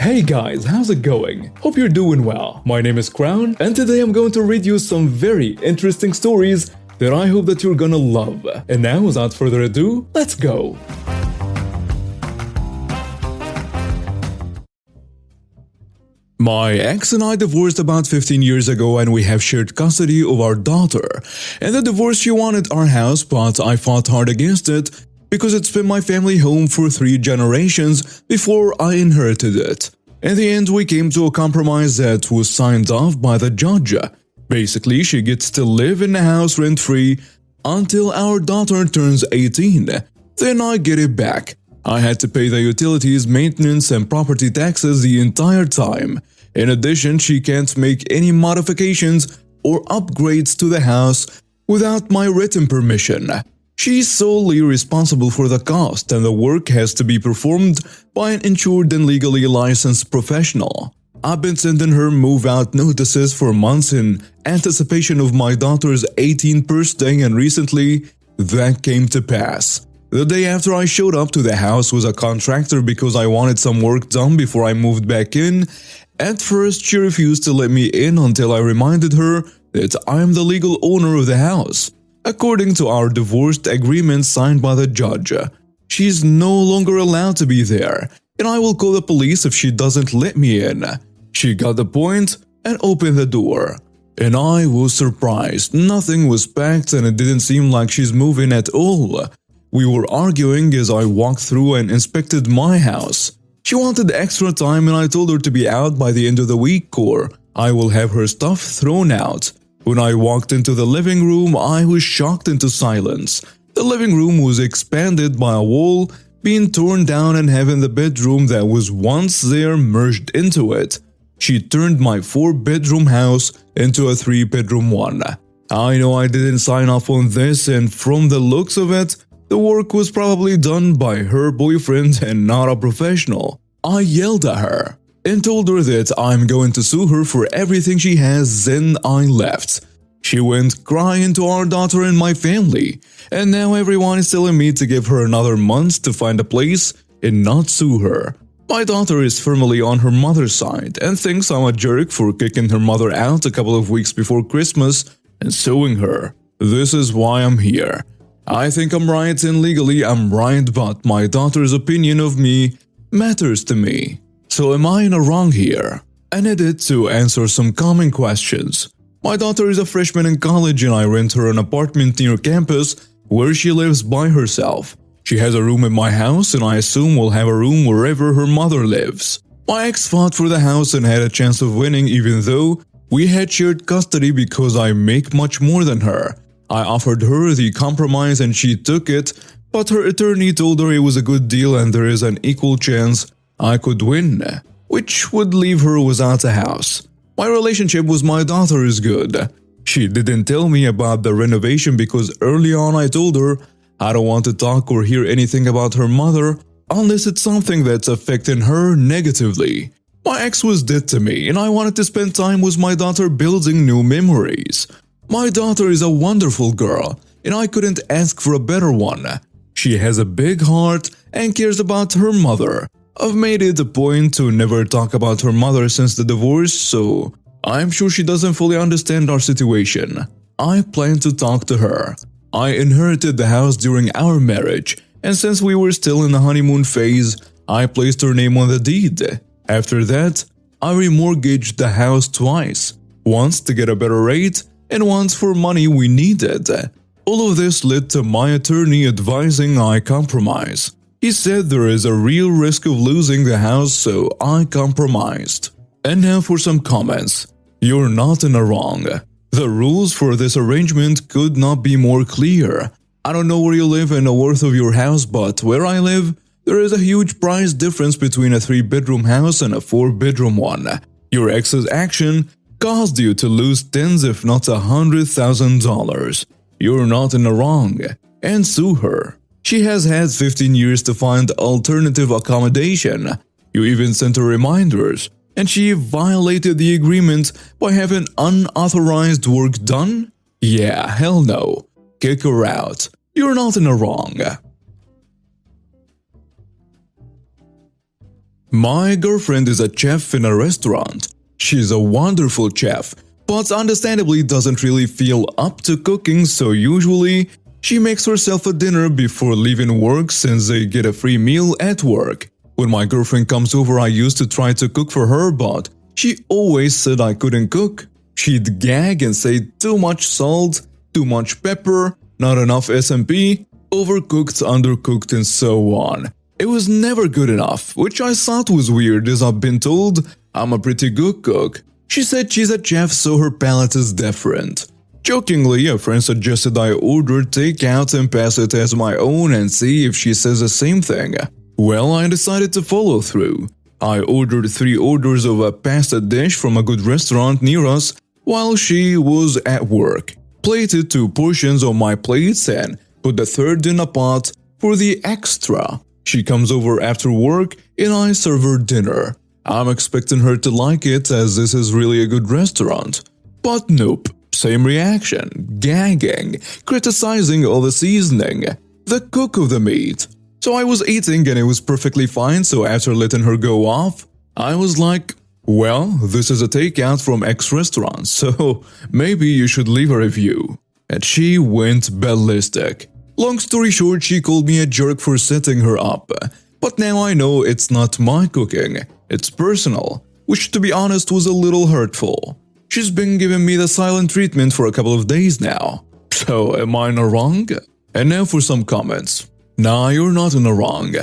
Hey guys, how's it going? Hope you're doing well. My name is Crown, and today I'm going to read you some very interesting stories that I hope that you're gonna love. And now, without further ado, let's go! My ex and I divorced about 15 years ago, and we have shared custody of our daughter. In the divorce, she wanted our house, but I fought hard against it because it's been my family home for 3 generations before I inherited it. In the end, we came to a compromise that was signed off by the judge. Basically, she gets to live in the house rent-free until our daughter turns 18. Then I get it back. I had to pay the utilities, maintenance, and property taxes the entire time. In addition, she can't make any modifications or upgrades to the house without my written permission. She's solely responsible for the cost, and the work has to be performed by an insured and legally licensed professional. I've been sending her move-out notices for months in anticipation of my daughter's 18th birthday, and recently, that came to pass. The day after I showed up to the house was a contractor because I wanted some work done before I moved back in. At first, she refused to let me in until I reminded her that I am the legal owner of the house. According to our divorce agreement signed by the judge, she's no longer allowed to be there, and I will call the police if she doesn't let me in. She got the point and opened the door. And I was surprised. Nothing was packed and it didn't seem like she's moving at all. We were arguing as I walked through and inspected my house. She wanted extra time and I told her to be out by the end of the week or I will have her stuff thrown out. When I walked into the living room, I was shocked into silence. The living room was expanded by a wall being torn down and having the bedroom that was once there merged into it. She turned my 4-bedroom house into a 3-bedroom one. I know I didn't sign off on this, and from the looks of it, the work was probably done by her boyfriend and not a professional. I yelled at her and told her that I'm going to sue her for everything she has, then I left. She went crying to our daughter and my family, and now everyone is telling me to give her another month to find a place and not sue her. My daughter is firmly on her mother's side and thinks I'm a jerk for kicking her mother out a couple of weeks before Christmas and suing her. This is why I'm here. I think I'm right and legally I'm right, but my daughter's opinion of me matters to me. So am I in a wrong here? I needed to answer some common questions. My daughter is a freshman in college and I rent her an apartment near campus where she lives by herself. She has a room in my house and I assume will have a room wherever her mother lives. My ex fought for the house and had a chance of winning even though we had shared custody because I make much more than her. I offered her the compromise and she took it, but her attorney told her it was a good deal and there is an equal chance I could win, which would leave her without a house. My relationship with my daughter is good. She didn't tell me about the renovation because early on I told her I don't want to talk or hear anything about her mother unless it's something that's affecting her negatively. My ex was dead to me and I wanted to spend time with my daughter building new memories. My daughter is a wonderful girl and I couldn't ask for a better one. She has a big heart and cares about her mother. I've made it a point to never talk about her mother since the divorce, so I'm sure she doesn't fully understand our situation. I plan to talk to her. I inherited the house during our marriage, and since we were still in the honeymoon phase, I placed her name on the deed. After that, I remortgaged the house twice, once to get a better rate and once for money we needed. All of this led to my attorney advising I compromise. He said there is a real risk of losing the house, so I compromised. And now for some comments. You're not in the wrong. The rules for this arrangement could not be more clear. I don't know where you live and the worth of your house, but where I live, there is a huge price difference between a 3-bedroom house and a 4-bedroom one. Your ex's action caused you to lose tens if not $100,000. You're not in the wrong, and sue her. She has had 15 years to find alternative accommodation. You even sent her reminders, and she violated the agreement by having unauthorized work done? Yeah, hell no. Kick her out. You're not in the wrong. My girlfriend is a chef in a restaurant. She's a wonderful chef, but understandably doesn't really feel up to cooking, so usually she makes herself a dinner before leaving work since they get a free meal at work. When my girlfriend comes over, I used to try to cook for her, but she always said I couldn't cook. She'd gag and say too much salt, too much pepper, not enough SMP, overcooked, undercooked, and so on. It was never good enough, which I thought was weird as I've been told I'm a pretty good cook. She said she's a chef, so her palate is different. Jokingly, a friend suggested I order takeout and pass it as my own and see if she says the same thing. Well, I decided to follow through. I ordered 3 orders of a pasta dish from a good restaurant near us while she was at work, plated 2 portions on my plates and put the third in a pot for the extra. She comes over after work and I serve her dinner. I'm expecting her to like it as this is really a good restaurant. But nope, same reaction, gagging, criticizing all the seasoning, the cook of the meat. So I was eating and it was perfectly fine, so after letting her go off, I was like, well, this is a takeout from X restaurant, so maybe you should leave a review. And she went ballistic. Long story short, she called me a jerk for setting her up. But now I know it's not my cooking, it's personal, which to be honest was a little hurtful. She's been giving me the silent treatment for a couple of days now. So am I in the wrong? And now for some comments. Nah, you're not in the wrong.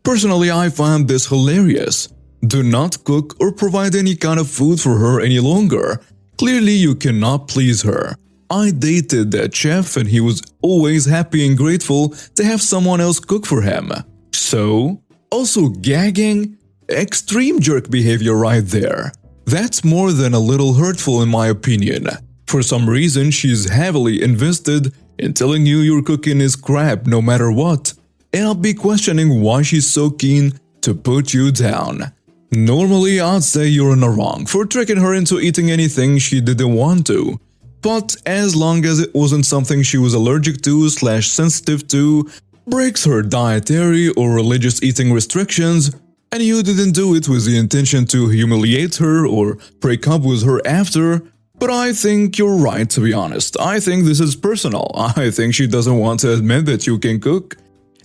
Personally, I find this hilarious. Do not cook or provide any kind of food for her any longer. Clearly, you cannot please her. I dated that chef and he was always happy and grateful to have someone else cook for him. So, also gagging? Extreme jerk behavior right there. That's more than a little hurtful in my opinion. For some reason, she's heavily invested in telling you your cooking is crap no matter what. And I'll be questioning why she's so keen to put you down. Normally, I'd say you're in the wrong for tricking her into eating anything she didn't want to. But as long as it wasn't something she was allergic to / sensitive to, breaks her dietary or religious eating restrictions, and you didn't do it with the intention to humiliate her or break up with her after, but I think you're right to be honest. I think this is personal. I think she doesn't want to admit that you can cook,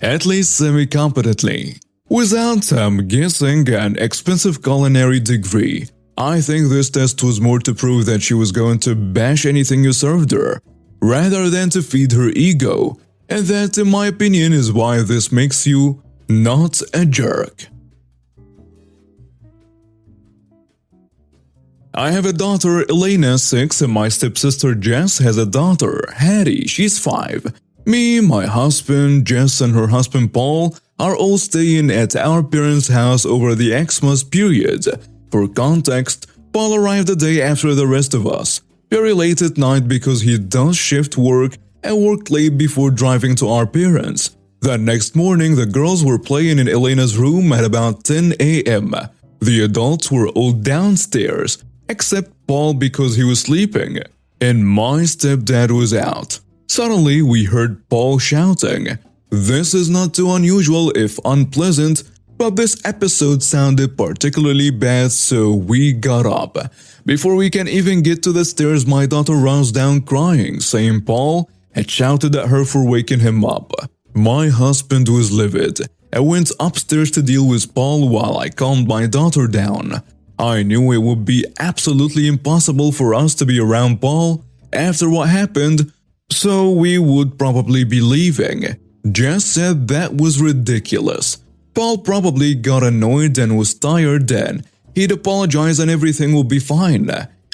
at least semi-competently. Without, I'm guessing, an expensive culinary degree. I think this test was more to prove that she was going to bash anything you served her, rather than to feed her ego, and that, in my opinion, is why this makes you not a jerk. I have a daughter, Elena, 6, and my stepsister Jess has a daughter, Hattie, she's 5. Me, my husband, Jess, and her husband Paul are all staying at our parents' house over the Xmas period. For context, Paul arrived a day after the rest of us, very late at night because he does shift work and worked late before driving to our parents. That next morning, the girls were playing in Elena's room at about 10 a.m. The adults were all downstairs, except Paul because he was sleeping, and my stepdad was out. Suddenly, we heard Paul shouting. This is not too unusual if unpleasant, but this episode sounded particularly bad, so we got up. Before we can even get to the stairs, my daughter runs down crying, saying Paul had shouted at her for waking him up. My husband was livid and went upstairs to deal with Paul while I calmed my daughter down. I knew it would be absolutely impossible for us to be around Paul after what happened, so we would probably be leaving. Jess said that was ridiculous. Paul probably got annoyed and was tired then. He'd apologize and everything would be fine.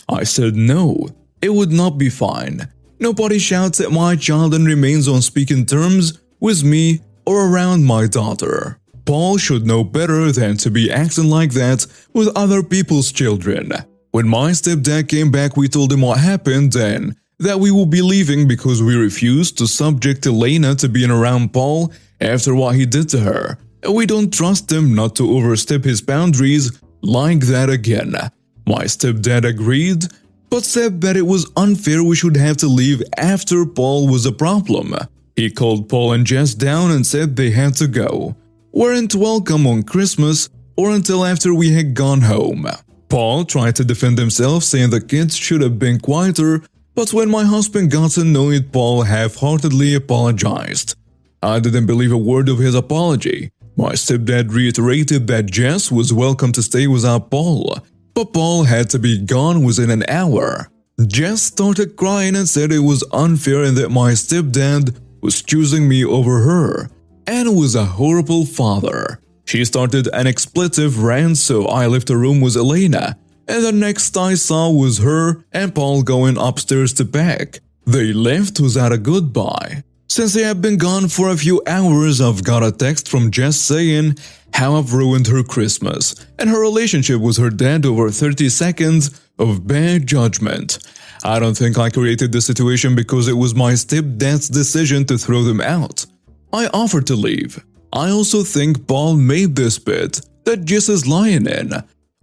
I said no, it would not be fine. Nobody shouts at my child and remains on speaking terms with me or around my daughter. Paul should know better than to be acting like that with other people's children. When my stepdad came back, we told him what happened and that we would be leaving because we refused to subject Elena to being around Paul after what he did to her. And we don't trust him not to overstep his boundaries like that again. My stepdad agreed, but said that it was unfair we should have to leave after Paul was a problem. He called Paul and Jess down and said they had to go. Weren't welcome on Christmas, or until after we had gone home. Paul tried to defend himself, saying the kids should have been quieter, but when my husband got annoyed, Paul half-heartedly apologized. I didn't believe a word of his apology. My stepdad reiterated that Jess was welcome to stay without Paul, but Paul had to be gone within an hour. Jess started crying and said it was unfair and that my stepdad was choosing me over her, and was a horrible father. She started an expletive rant, so I left the room with Elena, and the next I saw was her and Paul going upstairs to pack. They left without a goodbye. Since they have been gone for a few hours, I've got a text from Jess saying how I've ruined her Christmas and her relationship with her dad over 30 seconds of bad judgment. I don't think I created the situation because it was my stepdad's decision to throw them out. I offered to leave. I also think Paul made this bit that Jess is lying in.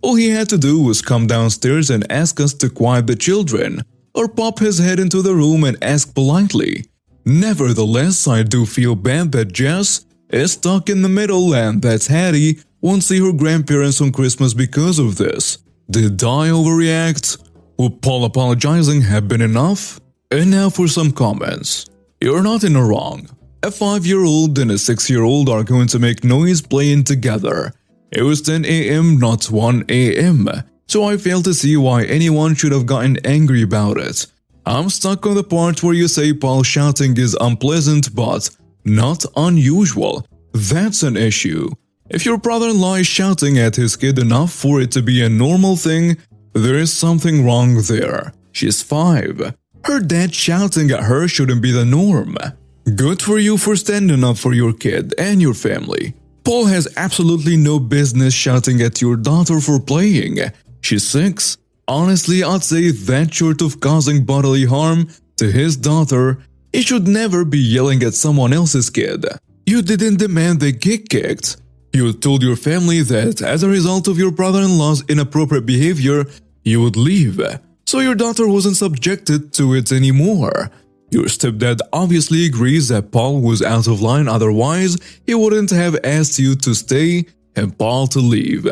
All he had to do was come downstairs and ask us to quiet the children, or pop his head into the room and ask politely. Nevertheless, I do feel bad that Jess is stuck in the middle and that Hattie won't see her grandparents on Christmas because of this. Did I overreact? Would Paul apologizing have been enough? And now for some comments. You're not in the wrong. A 5-year-old and a 6-year-old are going to make noise playing together. It was 10 a.m., not 1 a.m., so I fail to see why anyone should have gotten angry about it. I'm stuck on the part where you say Paul shouting is unpleasant but not unusual. That's an issue. If your brother-in-law is shouting at his kid enough for it to be a normal thing, there is something wrong there. She's 5. Her dad shouting at her shouldn't be the norm. Good for you for standing up for your kid and your family. Paul has absolutely no business shouting at your daughter for playing. She's 6. Honestly, I'd say that short of causing bodily harm to his daughter, he should never be yelling at someone else's kid. You didn't demand they get kicked. You told your family that as a result of your brother-in-law's inappropriate behavior, you would leave, so your daughter wasn't subjected to it anymore. Your stepdad obviously agrees that Paul was out of line, otherwise he wouldn't have asked you to stay and Paul to leave.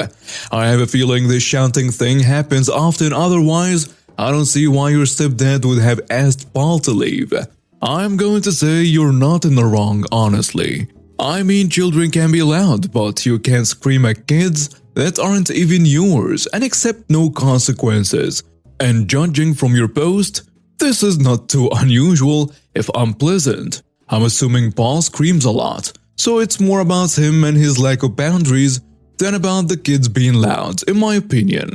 I have a feeling this shouting thing happens often, otherwise I don't see why your stepdad would have asked Paul to leave. I'm going to say you're not in the wrong, honestly. I mean, children can be loud, but you can't scream at kids that aren't even yours and accept no consequences. And judging from your post, this is not too unusual if unpleasant. I'm assuming Paul screams a lot, so it's more about him and his lack of boundaries than about the kids being loud, in my opinion.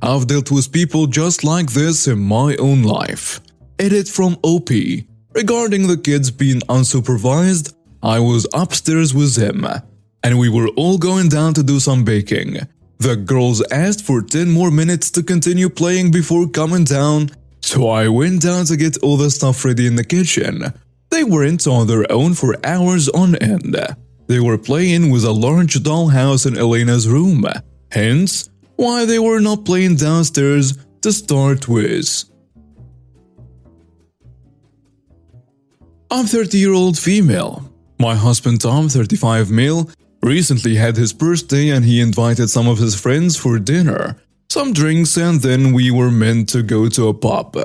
I've dealt with people just like this in my own life. Edit from OP. Regarding the kids being unsupervised, I was upstairs with him, and we were all going down to do some baking. The girls asked for 10 more minutes to continue playing before coming down, so I went down to get all the stuff ready in the kitchen. They weren't on their own for hours on end. They were playing with a large dollhouse in Elena's room, hence why they were not playing downstairs to start with. I'm 30-year-old female. My husband Tom, 35 male, recently had his birthday and he invited some of his friends for dinner, some drinks, and then we were meant to go to a pub.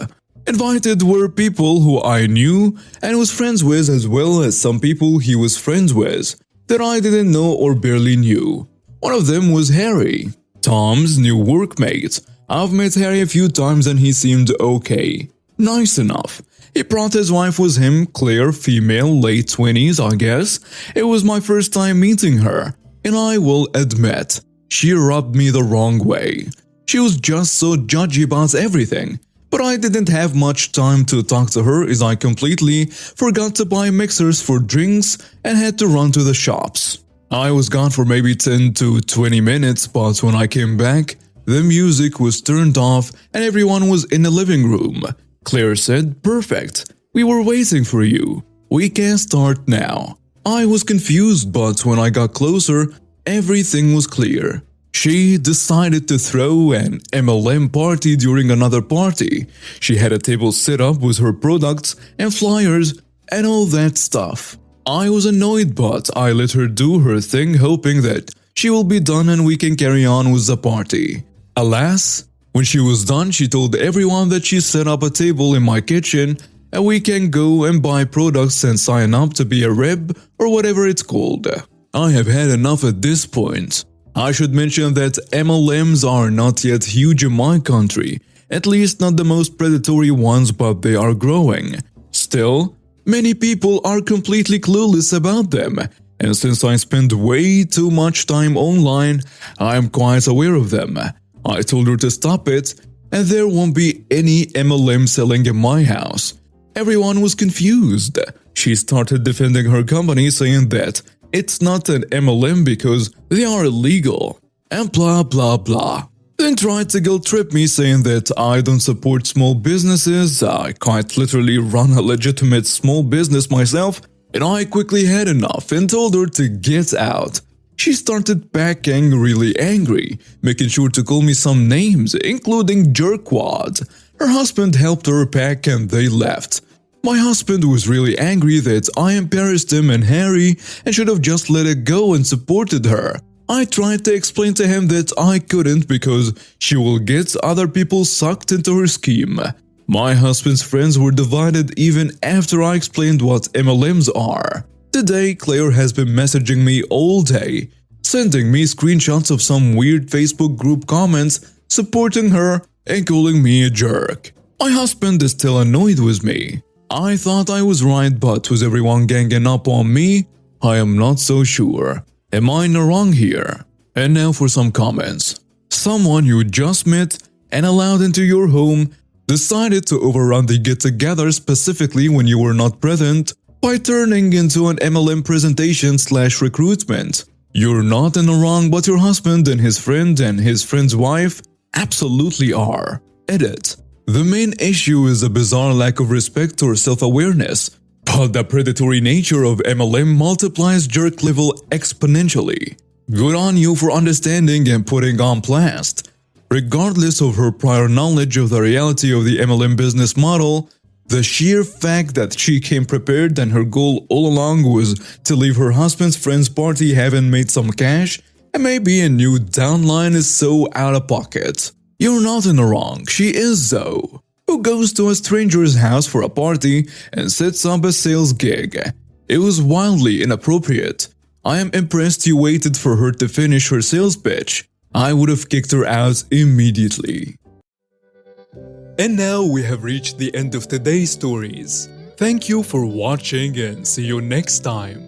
Invited were people who I knew and was friends with, as well as some people he was friends with that I didn't know or barely knew. One of them was Harry, Tom's new workmate. I've met Harry a few times and he seemed okay. Nice enough. He brought his wife with him, Claire, female, late 20s, I guess. It was my first time meeting her, and I will admit, she rubbed me the wrong way. She was just so judgy about everything, but I didn't have much time to talk to her as I completely forgot to buy mixers for drinks and had to run to the shops. I was gone for maybe 10 to 20 minutes, but when I came back, the music was turned off and everyone was in the living room. Claire said, "Perfect. We were waiting for you. We can start now." I was confused, but when I got closer, everything was clear. She decided to throw an MLM party during another party. She had a table set up with her products and flyers and all that stuff. I was annoyed, but I let her do her thing, hoping that she will be done and we can carry on with the party. Alas, when she was done, she told everyone that she set up a table in my kitchen and we can go and buy products and sign up to be a rep or whatever it's called. I have had enough at this point. I should mention that MLMs are not yet huge in my country, at least not the most predatory ones, but they are growing. Still, many people are completely clueless about them, and since I spend way too much time online, I am quite aware of them. I told her to stop it, and there won't be any MLM selling in my house. Everyone was confused. She started defending her company, saying that it's not an MLM because they are illegal, and blah blah blah. Then tried to guilt trip me, saying that I don't support small businesses. I quite literally run a legitimate small business myself, and I quickly had enough and told her to get out. She started backing really angry, making sure to call me some names, including jerkwad. Her husband helped her pack and they left. My husband was really angry that I embarrassed him and Harry and should have just let it go and supported her. I tried to explain to him that I couldn't because she will get other people sucked into her scheme. My husband's friends were divided even after I explained what MLMs are. Today, Claire has been messaging me all day, sending me screenshots of some weird Facebook group comments supporting her and calling me a jerk. My husband is still annoyed with me. I thought I was right, but with everyone ganging up on me, I am not so sure. Am I in the wrong here? And now for some comments. Someone you just met and allowed into your home decided to overrun the get-together specifically when you were not present by turning into an MLM presentation/recruitment. You're not in the wrong, but your husband and his friend's wife absolutely are. Edit. The main issue is a bizarre lack of respect or self-awareness, but the predatory nature of MLM multiplies jerk level exponentially. Good on you for understanding and putting on blast. Regardless of her prior knowledge of the reality of the MLM business model, the sheer fact that she came prepared and her goal all along was to leave her husband's friend's party having made some cash and maybe a new downline is so out of pocket. You're not in the wrong, she is though. Who goes to a stranger's house for a party and sets up a sales gig? It was wildly inappropriate. I am impressed you waited for her to finish her sales pitch. I would have kicked her out immediately. And now we have reached the end of today's stories. Thank you for watching and see you next time.